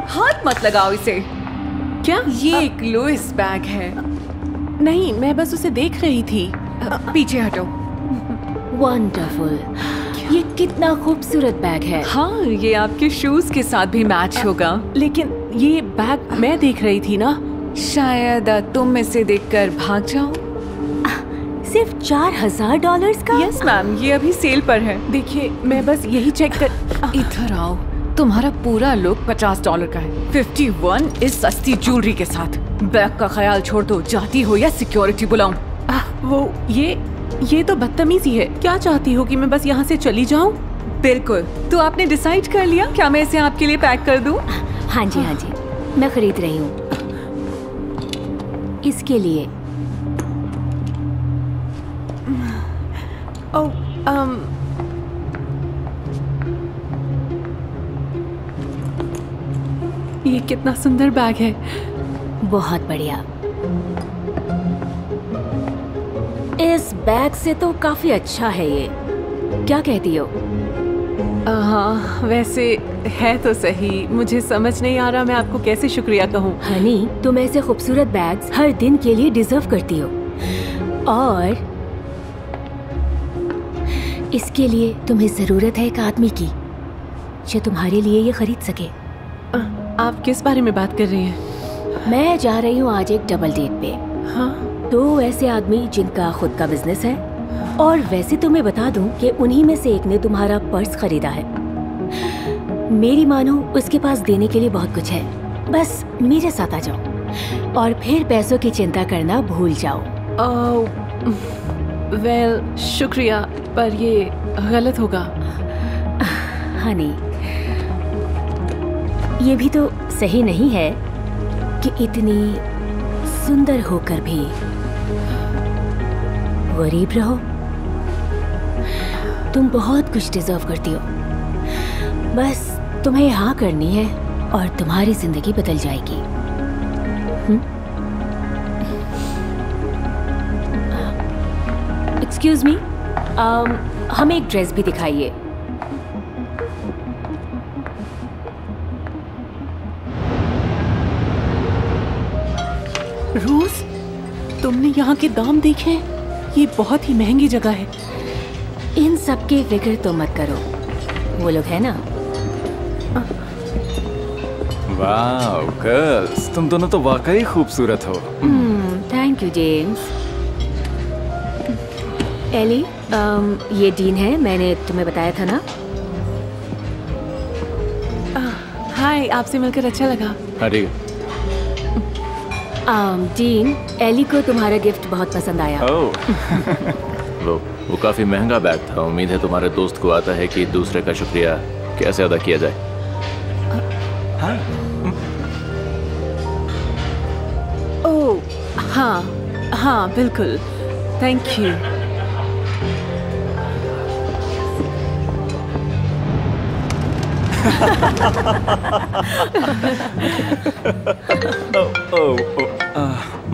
हाथ मत लगाओ इसे। क्या? ये एक लुइस बैग है। नहीं, मैं बस उसे देख रही थी। पीछे हटो। वंडरफुल, ये कितना खूबसूरत बैग है। हाँ, ये आपके शूज के साथ भी मैच होगा। लेकिन ये बैग मैं देख रही थी ना। शायद तुम इसे देखकर भाग जाओ। सिर्फ $4000 का? यस मैम, ये अभी सेल पर है। देखिए, मैं बस यही चेक कर। इधर आओ। तुम्हारा पूरा लुक $50 का है। 51 इस सस्ती ज्वेलरी के साथ। बैग का ख्याल छोड़ दो। जाती हो या सिक्योरिटी बुलाऊं? वो ये तो बदतमीजी है। क्या चाहती हो कि मैं बस यहाँ से चली जाऊँ? बिल्कुल। तो आपने डिसाइड कर लिया? क्या मैं इसे आपके लिए पैक कर दूं? हाँ जी, हाँ जी, मैं खरीद रही हूँ इसके लिए। ये कितना सुंदर बैग है। बहुत बढ़िया। इस बैग से तो काफी अच्छा है ये, क्या कहती हो? हाँ, वैसे है तो सही। मुझे समझ नहीं आ रहा मैं आपको कैसे शुक्रिया कहूँ। हनी, तुम ऐसे खूबसूरत बैग्स हर दिन के लिए डिजर्व करती हो, और इसके लिए तुम्हें जरूरत है एक आदमी की जो तुम्हारे लिए ये खरीद सके। आप किस बारे में बात कर रही हैं? मैं जा रही हूँ आज एक डबल डेट पे। हाँ? 2 ऐसे आदमी जिनका खुद का बिजनेस है, और वैसे तो मैं बता दूं कि उन्हीं में से एक ने तुम्हारा पर्स खरीदा है। मेरी मानो उसके पास देने के लिए बहुत कुछ है। बस मेरे साथ आ जाओ और फिर पैसों की चिंता करना भूल जाओ। वेल, शुक्रिया, पर ये गलत होगा। हनी, ये भी तो सही नहीं है कि इतनी सुंदर होकर भी गरीब रहो। तुम बहुत कुछ डिजर्व करती हो। बस तुम्हें हाँ करनी है और तुम्हारी जिंदगी बदल जाएगी। एक्सक्यूज मी, हमें एक ड्रेस भी दिखाइए। रोज, तुमने यहाँ के दाम देखे हैं? ये बहुत ही महंगी जगह है। इन सब की फिक्र तो मत करो, वो लोग है ना। वाह गर्ल्स, तुम दोनों तो वाकई खूबसूरत हो। Thank you James. एली, ये डीन है, मैंने तुम्हें बताया था ना। हाय, आपसे मिलकर अच्छा लगा। अरे डीन, एली को तुम्हारा गिफ्ट बहुत पसंद आया। वो काफी महंगा बैग था। उम्मीद है तुम्हारे दोस्त को आता है कि दूसरे का शुक्रिया कैसे अदा किया जाए। हाँ? ओह हाँ, हाँ बिल्कुल, थैंक यू।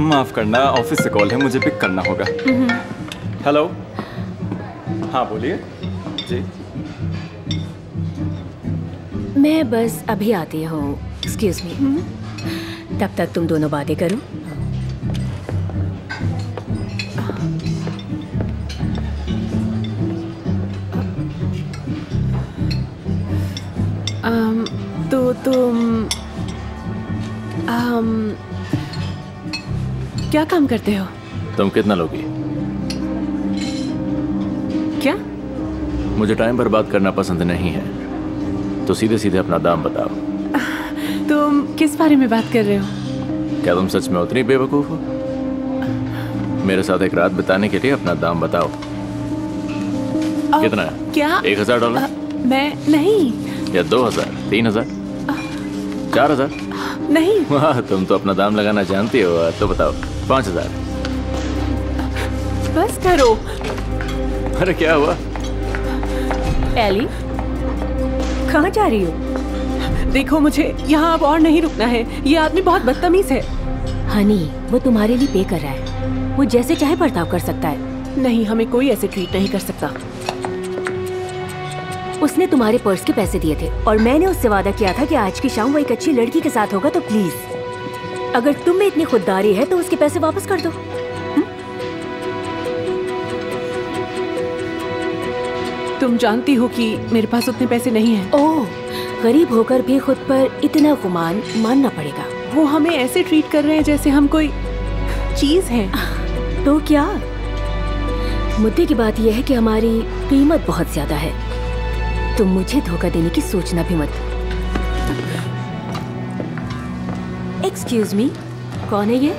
माफ करना, ऑफिस से कॉल है, मुझे पिक करना होगा। हेलो, हाँ बोलिए जी। मैं बस अभी आती हूँ, एक्सक्यूज मी। तब तक तुम दोनों बातें करो। तो तुम क्या काम करते हो? तुम कितना लोगी? क्या? मुझे टाइम बर्बाद करना पसंद नहीं है, तो सीधे सीधे अपना दाम बताओ। तुम किस बारे में बात कर रहे हो? क्या तुम सच में उतनी बेवकूफ हो? मेरे साथ एक रात बिताने के लिए अपना दाम बताओ। कितना है? क्या? $1000? मैं नहीं। या 2000, 3000, 4000? नहीं। वाह, तुम तो अपना दाम लगाना जानती हो। तो बताओ 5000। बस करो। अरे क्या हुआ? एली, कहाँ जा रही हो? देखो, मुझे यहाँ अब और नहीं रुकना है। ये आदमी बहुत बदतमीज है। हनी, वो तुम्हारे लिए पे कर रहा है। वो जैसे चाहे बर्ताव कर सकता है। नहीं, हमें कोई ऐसे ट्रीट नहीं कर सकता। उसने तुम्हारे पर्स के पैसे दिए थे और मैंने उससे वादा किया था कि आज की शाम वो एक अच्छी लड़की के साथ होगा, तो प्लीज अगर तुम में इतनी खुददारी है तो उसके पैसे वापस कर दो। तुम जानती हो कि मेरे पास उतने पैसे नहीं हैं। ओह, गरीब होकर भी खुद पर इतना गुमान मानना पड़ेगा। वो हमें ऐसे ट्रीट कर रहे हैं जैसे हम कोई चीज है। तो क्या? मुद्दे की बात यह है कि हमारी कीमत बहुत ज्यादा है। तुम मुझे धोखा देने की सोचना भी मत। एक्सक्यूज मी, कौन है ये?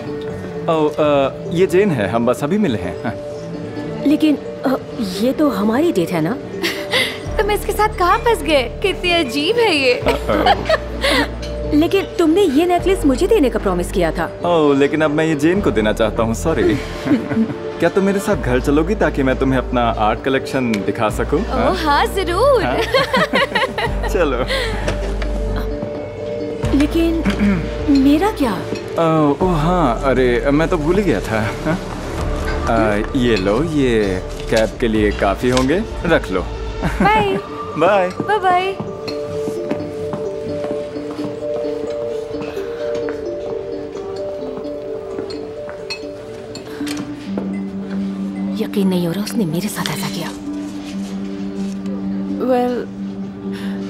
ओह, ये जेन है, हम बस अभी मिले हैं। हाँ। लेकिन ये तो हमारी डेट है ना? तुम इसके साथ कहाँ फंस गए? कितनी अजीब है ये। लेकिन तुमने ये नेकलेस मुझे देने का प्रॉमिस किया था। ओह, लेकिन अब मैं ये जेन को देना चाहता हूँ, सॉरी। क्या तुम मेरे साथ घर चलोगी ताकि मैं तुम्हें अपना आर्ट कलेक्शन दिखा सकूं? ओह हाँ जरूर। हाँ? चलो। लेकिन मेरा क्या? ओह हाँ, अरे मैं तो भूल ही गया था। ये लो, ये कैब के लिए काफी होंगे, रख लो। Bye bye bye bye. यकीन नहीं हो रहा उसने मेरे साथ ऐसा किया। वेल,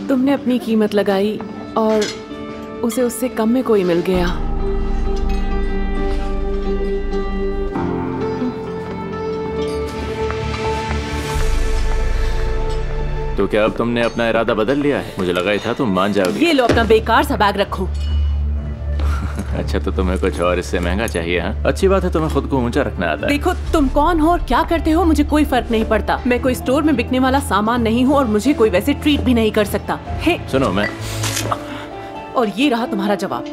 तुमने अपनी कीमत लगाई और उसे उससे कम में कोई मिल गया। तो क्या अब तुमने अपना इरादा बदल लिया है? मुझे लगा ही था तुम मान जाओगे। ये लो, अपना बेकार सा बैग रखो। अच्छा, तो तुम्हें कुछ और इससे महंगा चाहिए? हाँ, अच्छी बात है, तुम्हें खुद को ऊंचा रखना आता है। देखो, तुम कौन हो और क्या करते हो मुझे कोई फर्क नहीं पड़ता। मैं कोई स्टोर में बिकने वाला सामान नहीं हूँ और मुझे कोई वैसे ट्रीट भी नहीं कर सकता है। सुनो, मैं और ये रहा तुम्हारा जवाब।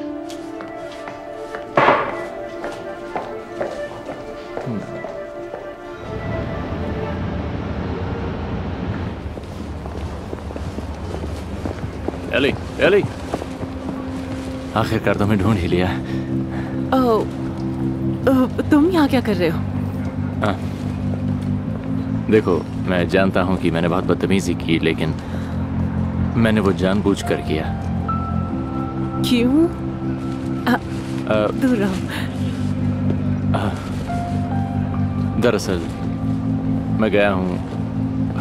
एली, एली, आखिरकार तुम्हें ढूंढ ही लिया। तुम यहाँ क्या कर रहे हो? हाँ, देखो, मैं जानता हूँ कि मैंने बहुत बदतमीजी की, लेकिन मैंने वो जानबूझकर किया। क्यों? दूर रहो। दरअसल मैं गया हूँ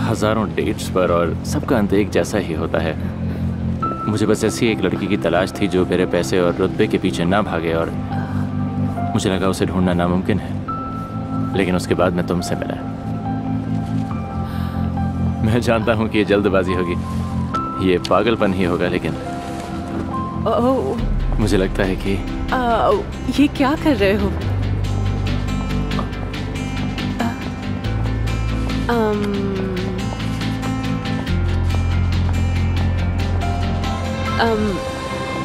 हजारों डेट्स पर और सबका अंत एक जैसा ही होता है। मुझे बस ऐसी एक लड़की की तलाश थी जो मेरे पैसे और रुतबे के पीछे ना भागे, और मुझे लगा उसे ढूंढना नामुमकिन है। लेकिन उसके बाद मैं तुमसे मिला। मैं जानता हूँ कि ये जल्दबाजी होगी, ये पागलपन ही होगा, लेकिन मुझे लगता है कि ये क्या कर रहे हो?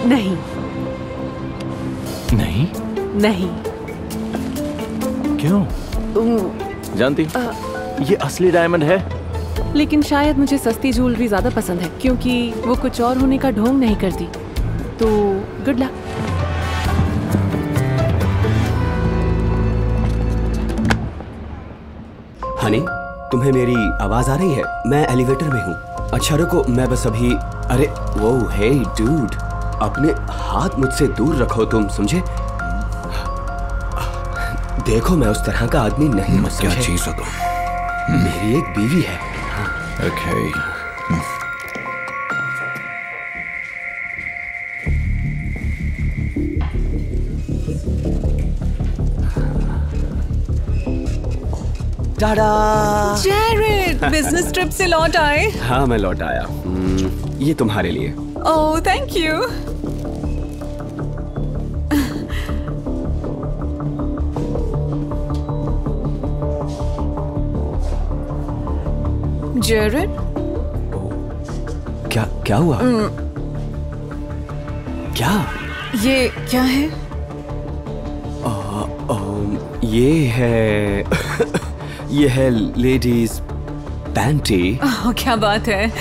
नहीं नहीं नहीं। क्यों? जानती, ये असली डायमंड है। लेकिन शायद मुझे सस्ती ज्वेलरी ज्यादा पसंद है, क्योंकि वो कुछ और होने का ढोंग नहीं करती। तो गुड लक। हनी, तुम्हें मेरी आवाज आ रही है? मैं एलिवेटर में हूँ। अच्छा रुको, मैं बस अभी। अरे वो, हे डूड, अपने हाथ मुझसे दूर रखो, तुम समझे? देखो, मैं उस तरह का आदमी नहीं हूँ। क्या चीज हो तुम? मेरी एक बीवी है। Okay. Tada! Jared, business trip से लौट आए? हाँ, मैं लौट आया। ये तुम्हारे लिए। ओह, थैंक यू। जेरेड, क्या हुआ? क्या? ये क्या है? ये है ये है लेडीज पैंटी। ओह, क्या बात है।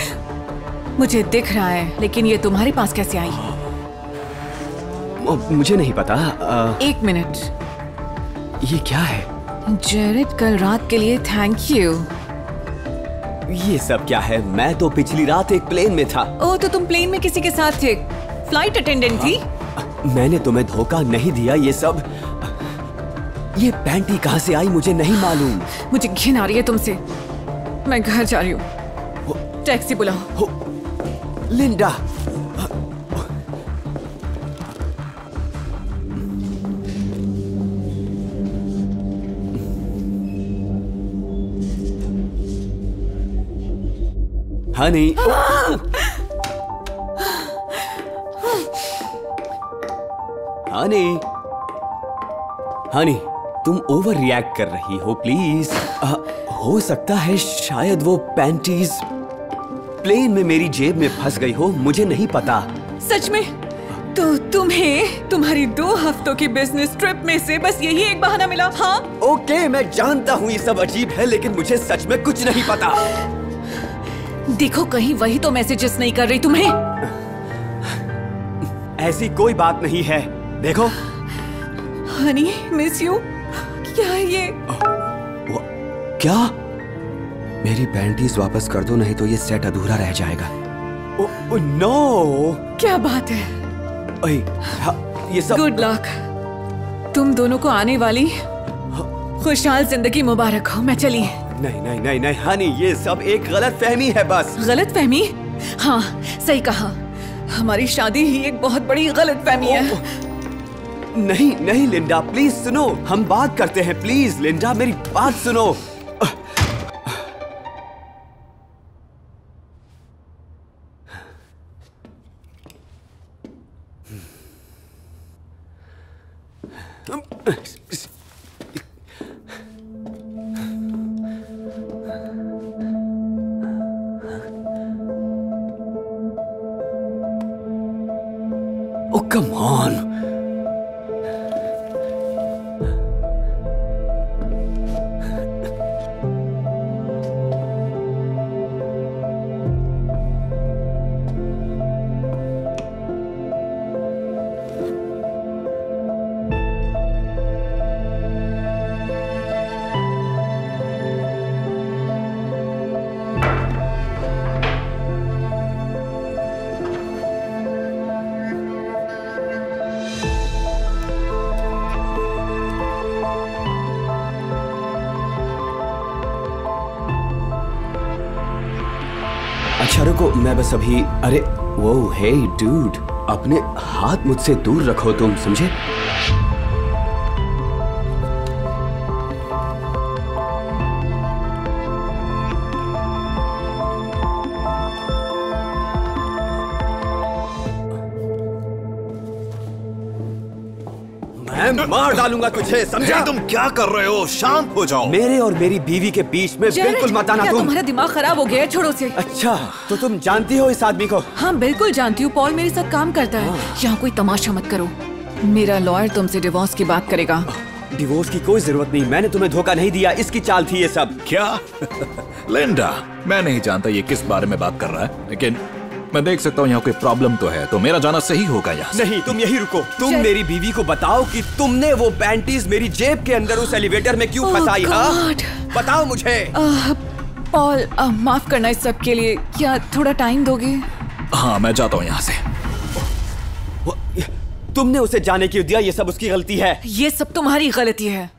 मुझे दिख रहा है, लेकिन ये तुम्हारे पास कैसे आई? मुझे नहीं पता। एक मिनट। ये क्या है? जेरेड, कल रात के लिए थैंक यू। ये सब क्या है? मैं तो पिछली रात एक प्लेन में था। ओह, तो तुम प्लेन में किसी के साथ थे? फ्लाइट अटेंडेंट थी? मैंने तुम्हें धोखा नहीं दिया। ये पैंटी कहाँ से आई मुझे नहीं मालूम। मुझे घिन आ रही है तुमसे। मैं घर जा रही हूँ। टैक्सी बुलाओ। लिंडा, हनी, हनी, हनी, तुम ओवर रिएक्ट कर रही हो प्लीज। हो सकता है शायद वो पैंटीज प्लेन में मेरी जेब में फंस गई हो, मुझे नहीं पता। सच में? तो तुम्हें तुम्हारी 2 हफ्तों की बिजनेस ट्रिप में से बस यही एक बहाना मिला? हाँ? ओके, मैं जानता हूँ ये सब अजीब है, लेकिन मुझे सच में कुछ नहीं पता। देखो, कहीं वही तो मैसेजेस नहीं कर रही तुम्हें? ऐसी कोई बात नहीं है। देखो, हनी, मिस यू। क्या है ये? क्या? मेरी पैंटीज वापस कर दो, नहीं तो ये सेट अधूरा रह जाएगा। नो! क्या बात है? ये सब गुड लक। तुम दोनों को आने वाली खुशहाल जिंदगी मुबारक हो। मैं चली। नहीं नहीं नहीं नहीं हनी, ये सब एक गलत फहमी है बस। गलत फहमी? हाँ, सही कहा। हमारी शादी ही एक बहुत बड़ी गलत फहमी है। नहीं नहीं लिंडा, प्लीज सुनो, हम बात करते हैं। प्लीज लिंडा, मेरी बात सुनो। Oh, come on. अच्छा रुको, मैं बस अभी। अरे वो, हे डूड, अपने हाथ मुझसे दूर रखो तुम, समझे? मैं मार डालूंगा तुझे, समझा? तुम क्या कर रहे हो? शांत हो जाओ। मेरे और मेरी बीवी के बीच में बिल्कुल मत आना। तुम, तुम्हारा दिमाग खराब हो गया है? छोड़ो से। अच्छा, तो तुम जानती हो इस आदमी को? हाँ, बिल्कुल जानती हूँ। पॉल मेरे साथ काम करता है। यहाँ कोई तमाशा मत करो। मेरा लॉयर तुमसे डिवोर्स की बात करेगा। डिवोर्स की कोई जरूरत नहीं, मैंने तुम्हें धोखा नहीं दिया, इसकी चाल थी ये सब। क्या? लिंडा, मैं नहीं जानता ये किस बारे में बात कर रहा है, लेकिन मैं देख सकता हूँ यहाँ कोई प्रॉब्लम तो है, तो मेरा जाना सही होगा यहाँ से। नहीं, तुम यही रुको। तुम मेरी बीवी को बताओ कि तुमने वो पैंटीज मेरी जेब के अंदर उस एलिवेटर में क्यों फंसाई? हाँ, बताओ मुझे। पॉल, माफ करना इस सब के लिए। क्या थोड़ा टाइम दोगे? हाँ, मैं जाता हूँ यहाँ से। तुमने उसे जाने क्यों दिया? ये सब उसकी गलती है। ये सब तुम्हारी गलती है।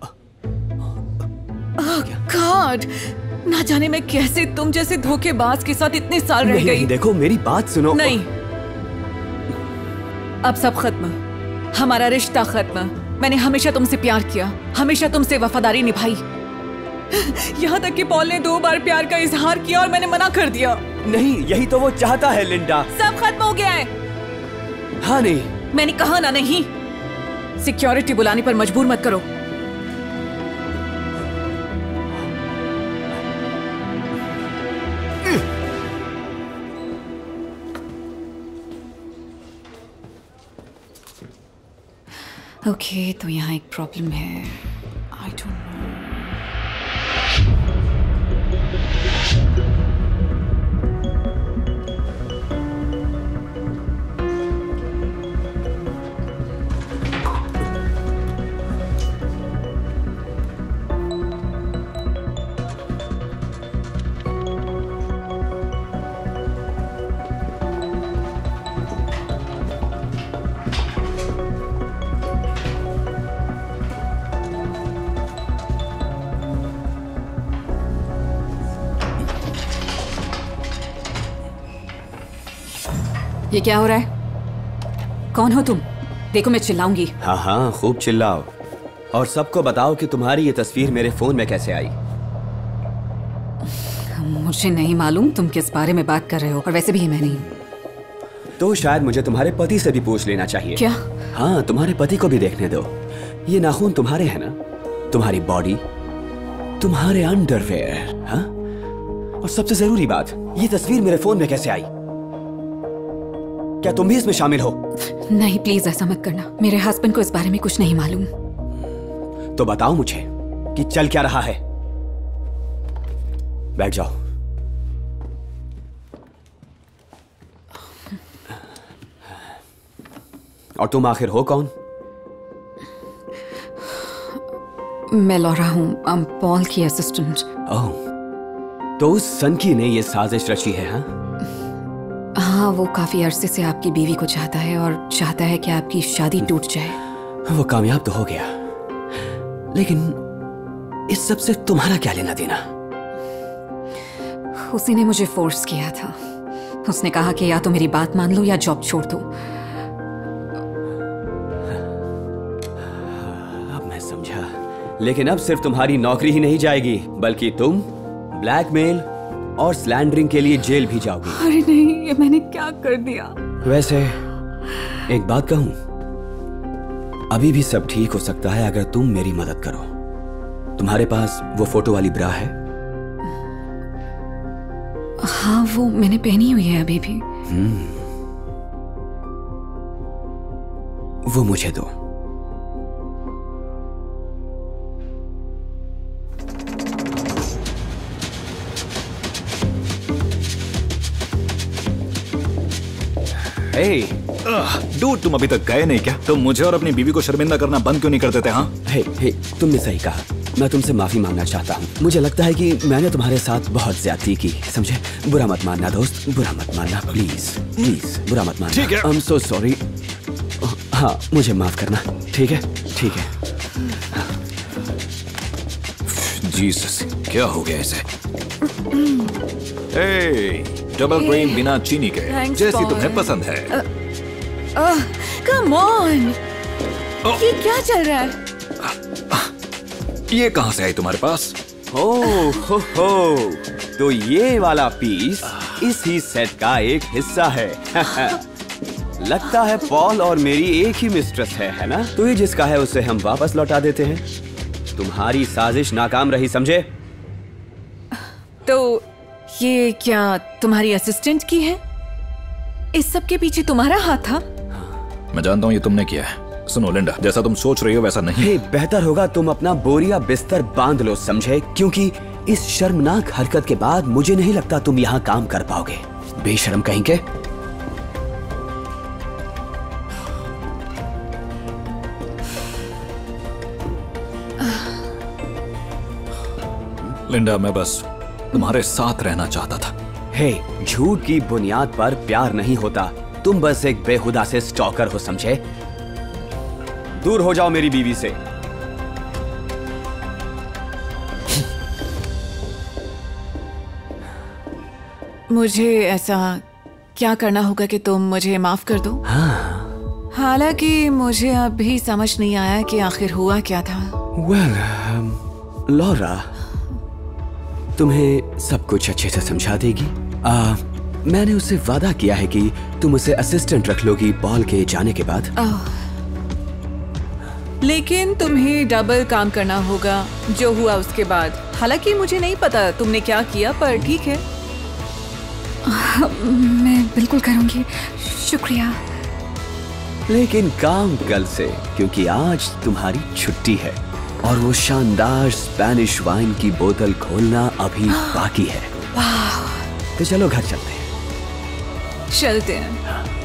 गॉड, ना जाने मैं कैसे तुम जैसे धोखेबाज के साथ इतने साल रह गई। देखो, मेरी बात सुनो। नहीं, अब सब खत्म। हमारा रिश्ता खत्म। मैंने हमेशा तुमसे प्यार किया, हमेशा तुमसे वफादारी निभाई। यहाँ तक कि पॉल ने 2 बार प्यार का इजहार किया और मैंने मना कर दिया। नहीं, यही तो वो चाहता है लिंडा। सब खत्म हो गया है। हाँ, नहीं, मैंने कहा ना। नहीं, सिक्योरिटी बुलाने पर मजबूर मत करो। ओके, तो यहाँ एक प्रॉब्लम है। I don't know. ये क्या हो रहा है? कौन हो तुम? देखो मैं चिल्लाऊंगी। हाँ हाँ, खूब चिल्लाओ और सबको बताओ कि तुम्हारी ये तस्वीर मेरे फोन में कैसे आई। मुझे नहीं मालूम तुम किस बारे में बात कर रहे हो, और वैसे भी मैं नहीं। तो शायद मुझे तुम्हारे पति से भी पूछ लेना चाहिए। क्या? हाँ, तुम्हारे पति को भी देखने दो। ये नाखून तुम्हारे हैं ना? तुम्हारी बॉडी, तुम्हारे अंडरवेयर। हाँ, और सबसे जरूरी बात, ये तस्वीर मेरे फोन में कैसे आई? क्या तुम भी इसमें शामिल हो? नहीं, प्लीज ऐसा मत करना। मेरे हस्बैंड को इस बारे में कुछ नहीं मालूम। तो बताओ मुझे कि चल क्या रहा है। बैठ जाओ। और तुम आखिर हो कौन? मैं लॉरा हूँ, पॉल की असिस्टेंट। ओह, तो उस सनकी ने ये साजिश रची है? हाँ, वो काफी अरसे से आपकी बीवी को चाहता है और चाहता है कि आपकी शादी टूट जाए। वो कामयाब तो हो गया, लेकिन इस सब से तुम्हारा क्या लेना देना? उसी ने मुझे फोर्स किया था। उसने कहा कि या तो मेरी बात मान लो या जॉब छोड़ दो। अब मैं समझा, लेकिन अब सिर्फ तुम्हारी नौकरी ही नहीं जाएगी, बल्कि तुम ब्लैकमेल और स्लैंडरिंग के लिए जेल भी जाओगी। अरे नहीं, ये मैंने क्या कर दिया? वैसे एक बात कहूं, अभी भी सब ठीक हो सकता है अगर तुम मेरी मदद करो। तुम्हारे पास वो फोटो वाली ब्रा है? हाँ, वो मैंने पहनी हुई है अभी भी। वो मुझे दो। डूड, तुम अभी तक गए नहीं क्या? तुम मुझे और अपनी बीवी को शर्मिंदा करना बंद क्यों नहीं कर देते? हाँ, हे, तुमने सही कहा। मैं तुमसे माफी मांगना चाहता हूँ। मुझे लगता है कि मैंने तुम्हारे साथ बहुत ज्यादती की, समझे? बुरा मत मानना दोस्त, बुरा मत मानना, प्लीज प्लीज, बुरा मत मानना। ठीक है। I am so sorry. हाँ, मुझे माफ करना। ठीक है, ठीक है। जीसस, क्या हो गया इसे? डबल क्रीम बिना चीनी के, जैसी तुम्हें पसंद है। कम ऑन, ये क्या चल रहा है? ये कहाँ से आई तुम्हारे पास? हो, तो ये वाला पीस इसी सेट का एक हिस्सा है। लगता है पॉल और मेरी एक ही मिस्ट्रेस है ना? तो ये जिसका है उसे हम वापस लौटा देते हैं। तुम्हारी साजिश नाकाम रही, समझे? तो ये क्या तुम्हारी असिस्टेंट की है? इस सब के पीछे तुम्हारा हाथ था? मैं जानता हूँ ये तुमने किया है। सुनो लिंडा, जैसा तुम सोच रही हो वैसा नहीं। बेहतर होगा तुम अपना बोरिया बिस्तर बांध लो, समझे? क्योंकि इस शर्मनाक हरकत के बाद मुझे नहीं लगता तुम यहाँ काम कर पाओगे। बेशर्म कहीं के। लिंडा, मैं बस तुम्हारे साथ रहना चाहता था। झूठ की बुनियाद पर प्यार नहीं होता। तुम बस एक बेहुदा से स्टॉकर हो, समझे? दूर हो जाओ मेरी बीवी से। मुझे ऐसा क्या करना होगा कि तुम मुझे माफ कर दो? हालांकि मुझे अब भी समझ नहीं आया कि आखिर हुआ क्या था। लॉरा तुम्हें सब कुछ अच्छे से समझा देगी। मैंने उससे वादा किया है कि तुम उसे असिस्टेंट रख लोगी पॉल के जाने के बाद। लेकिन तुम्हें डबल काम करना होगा जो हुआ उसके बाद। हालांकि मुझे नहीं पता तुमने क्या किया, पर ठीक है। मैं बिल्कुल करूंगी, शुक्रिया। लेकिन काम कल से, क्योंकि आज तुम्हारी छुट्टी है और वो शानदार स्पेनिश वाइन की बोतल खोलना अभी बाकी है। तो चलो घर चलते हैं। चलते हैं।